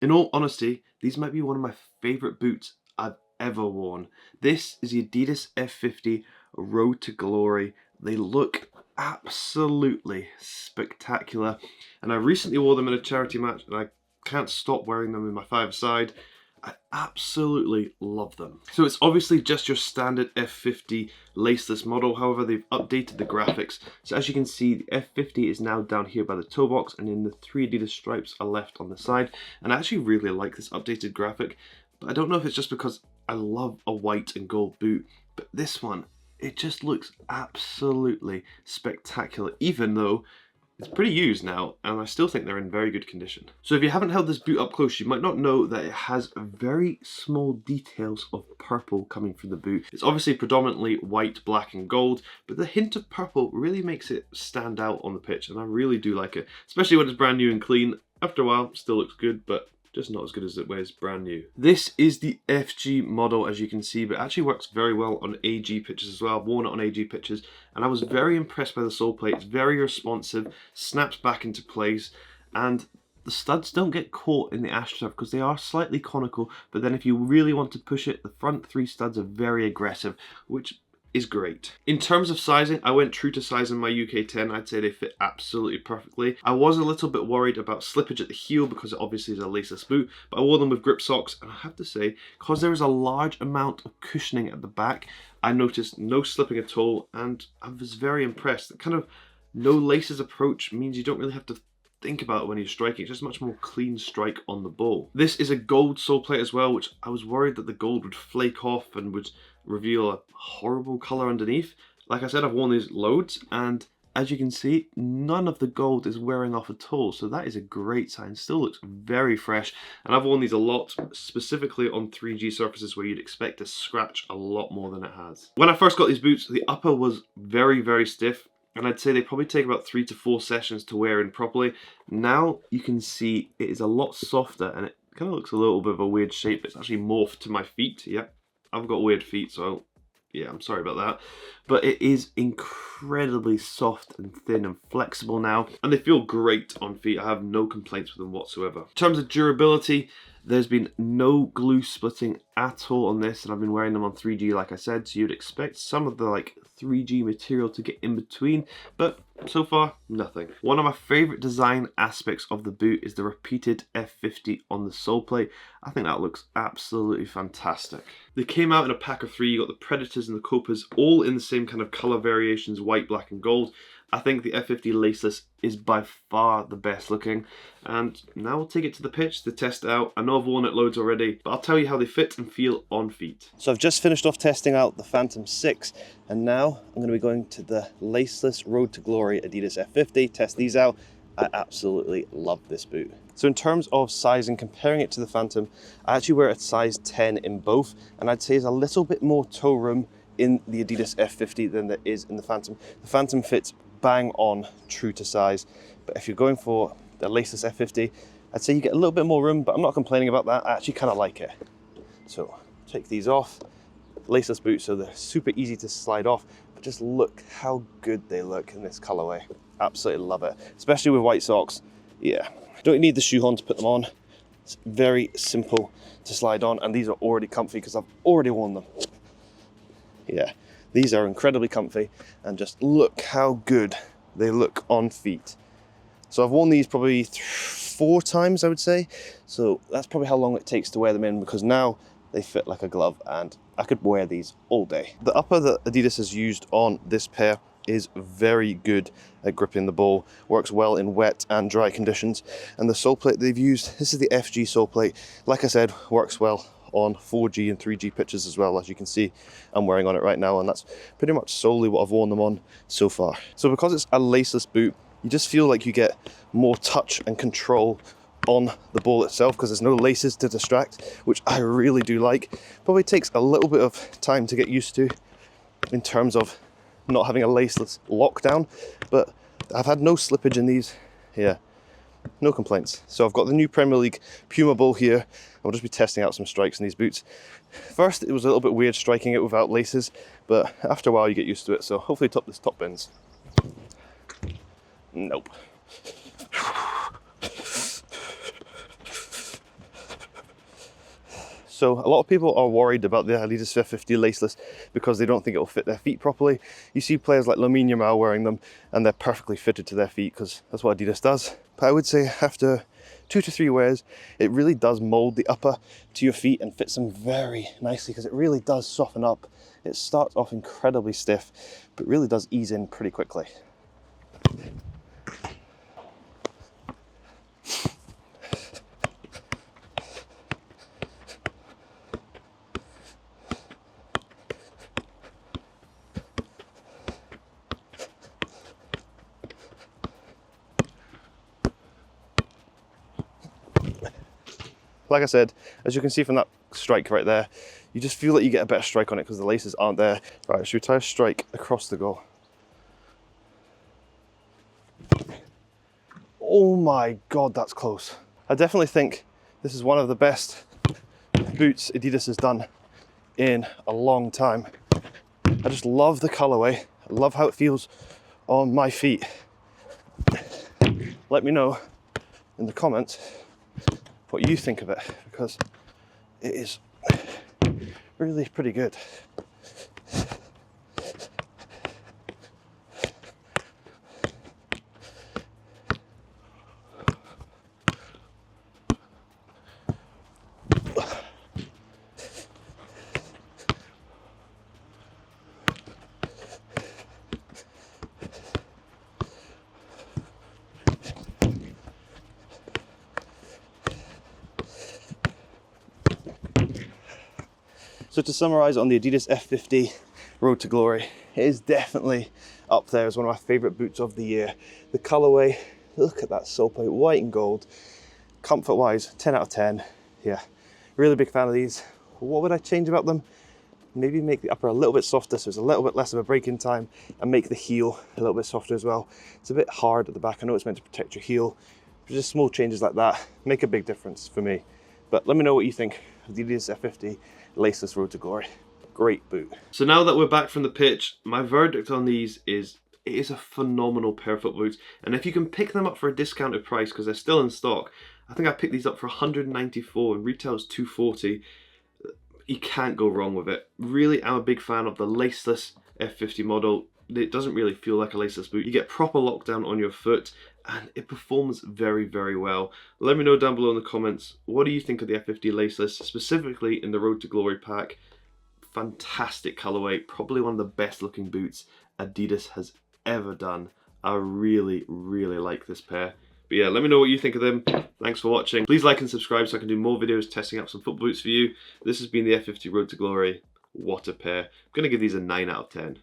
In all honesty, these might be one of my favourite boots I've ever worn. This is the Adidas F50 Road to Glory. They look absolutely spectacular, and I recently wore them in a charity match and I can't stop wearing them in my five-a-side. I absolutely love them. So it's obviously just your standard F50 Laceless model, however they've updated the graphics. So as you can see, the F50 is now down here by the toe box, and then the 3 Adidas stripes are left on the side. And I actually really like this updated graphic, but I don't know if it's just because I love a white and gold boot, but this one, it just looks absolutely spectacular, even though it's pretty used now, and I still think they're in very good condition. So if you haven't held this boot up close, you might not know that it has very small details of purple coming from the boot. It's obviously predominantly white, black and gold, but the hint of purple really makes it stand out on the pitch, and I really do like it, especially when it's brand new and clean. After a while, it still looks good, but just not as good as it wears brand new. This is the FG model, as you can see, but it actually works very well on AG pitches as well. I've worn it on AG pitches, and I was very impressed by the sole plate. It's very responsive, snaps back into place, and the studs don't get caught in the astroturf because they are slightly conical, but then if you really want to push it, the front 3 studs are very aggressive, which is great. In terms of sizing, I went true to size in my UK 10. I'd say they fit absolutely perfectly. I was a little bit worried about slippage at the heel because it obviously is a laceless boot, but I wore them with grip socks, and I have to say, because there is a large amount of cushioning at the back, I noticed no slipping at all, and I was very impressed. The kind of no laces approach means you don't really have to think about it when you're striking. It's just a much more clean strike on the ball. This is a gold sole plate as well, which I was worried that the gold would flake off and would reveal a horrible colour underneath. Like I said, I've worn these loads, and as you can see, none of the gold is wearing off at all, so that is a great sign. Still looks very fresh, and I've worn these a lot, specifically on 3G surfaces where you'd expect to scratch a lot more than it has. When I first got these boots, the upper was very, very stiff, and I'd say they probably take about 3 to 4 sessions to wear in properly. Now you can see it is a lot softer, and it kind of looks a little bit of a weird shape. It's actually morphed to my feet. Yep, I've got weird feet, so yeah, I'm sorry about that. But it is incredibly soft and thin and flexible now, and they feel great on feet. I have no complaints with them whatsoever. In terms of durability, there's been no glue splitting at all on this, and I've been wearing them on 3G like I said, so you'd expect some of the 3G material to get in between, but so far, nothing. One of my favourite design aspects of the boot is the repeated F50 on the sole plate. I think that looks absolutely fantastic. They came out in a pack of 3. You got the Predators and the Copas all in the same kind of colour variations, white, black and gold. I think the F50 Laceless is by far the best looking, and now we'll take it to the pitch to test it out. I know I've worn it loads already, but I'll tell you how they fit and feel on feet. So I've just finished off testing out the Phantom 6, and now I'm going to be going to the Laceless Road to Glory Adidas F50, test these out. I absolutely love this boot. So in terms of sizing, comparing it to the Phantom, I actually wear a size 10 in both, and I'd say there's a little bit more toe room in the Adidas F50 than there is in the Phantom. The Phantom fits bang on true to size, but if you're going for the Laceless F50, I'd say you get a little bit more room, but I'm not complaining about that. I actually kind of like it. So take these off, laceless boots, so they're super easy to slide off, but just look how good they look in this colorway. Absolutely love it, especially with white socks. Yeah, don't need the shoe horn to put them on. It's very simple to slide on, and these are already comfy because I've already worn them. Yeah, these are incredibly comfy, and just look how good they look on feet. So I've worn these probably 4 times, I would say. So that's probably how long it takes to wear them in, because now they fit like a glove and I could wear these all day. The upper that Adidas has used on this pair is very good at gripping the ball, works well in wet and dry conditions. And the sole plate they've used, this is the FG sole plate, like I said, works well on 4G and 3G pitches as well. As you can see, I'm wearing on it right now, and that's pretty much solely what I've worn them on so far. So because it's a laceless boot, you just feel like you get more touch and control on the ball itself because there's no laces to distract, which I really do like. Probably takes a little bit of time to get used to in terms of not having a laceless lockdown, but I've had no slippage in these. Yeah, no complaints. So I've got the new Premier League Puma ball here. I'll just be testing out some strikes in these boots. First, it was a little bit weird striking it without laces, but after a while you get used to it, so hopefully this top bends. Nope. So a lot of people are worried about the Adidas F50 Laceless because they don't think it will fit their feet properly. You see players like Lamine Yamal wearing them and they're perfectly fitted to their feet because that's what Adidas does. But I would say after 2 to 3 wears, it really does mold the upper to your feet and fits them very nicely because it really does soften up. It starts off incredibly stiff, but really does ease in pretty quickly. Like I said, as you can see from that strike right there, you just feel that you get a better strike on it because the laces aren't there. Right, should we try a strike across the goal? Oh my God, that's close. I definitely think this is one of the best boots Adidas has done in a long time. I just love the colorway. I love how it feels on my feet. Let me know in the comments what you think of it, because it is really pretty good. So to summarize on the Adidas F50 Road to Glory, it is definitely up there as one of my favorite boots of the year. The colorway, look at that sole plate, white and gold. Comfort wise, 10 out of 10. Yeah, really big fan of these. What would I change about them? Maybe make the upper a little bit softer so it's a little bit less of a break in time, and make the heel a little bit softer as well. It's a bit hard at the back. I know it's meant to protect your heel. Just small changes like that make a big difference for me. But let me know what you think of the Adidas F50 Laceless Road to Glory. Great boot. So now that we're back from the pitch, my verdict on these is it is a phenomenal pair of foot boots, and if you can pick them up for a discounted price because they're still in stock, I think I picked these up for 194 and retails 240. You can't go wrong with it. Really, I'm a big fan of the laceless F50 model. It doesn't really feel like a laceless boot. You get proper lockdown on your foot and it performs very, very well. Let me know down below in the comments, what do you think of the F50 Laceless, specifically in the Road to Glory pack? Fantastic colorway, probably one of the best looking boots Adidas has ever done. I really, really like this pair. But yeah, let me know what you think of them. Thanks for watching. Please like and subscribe so I can do more videos testing out some foot boots for you. This has been the F50 Road to Glory. What a pair. I'm going to give these a 9 out of 10.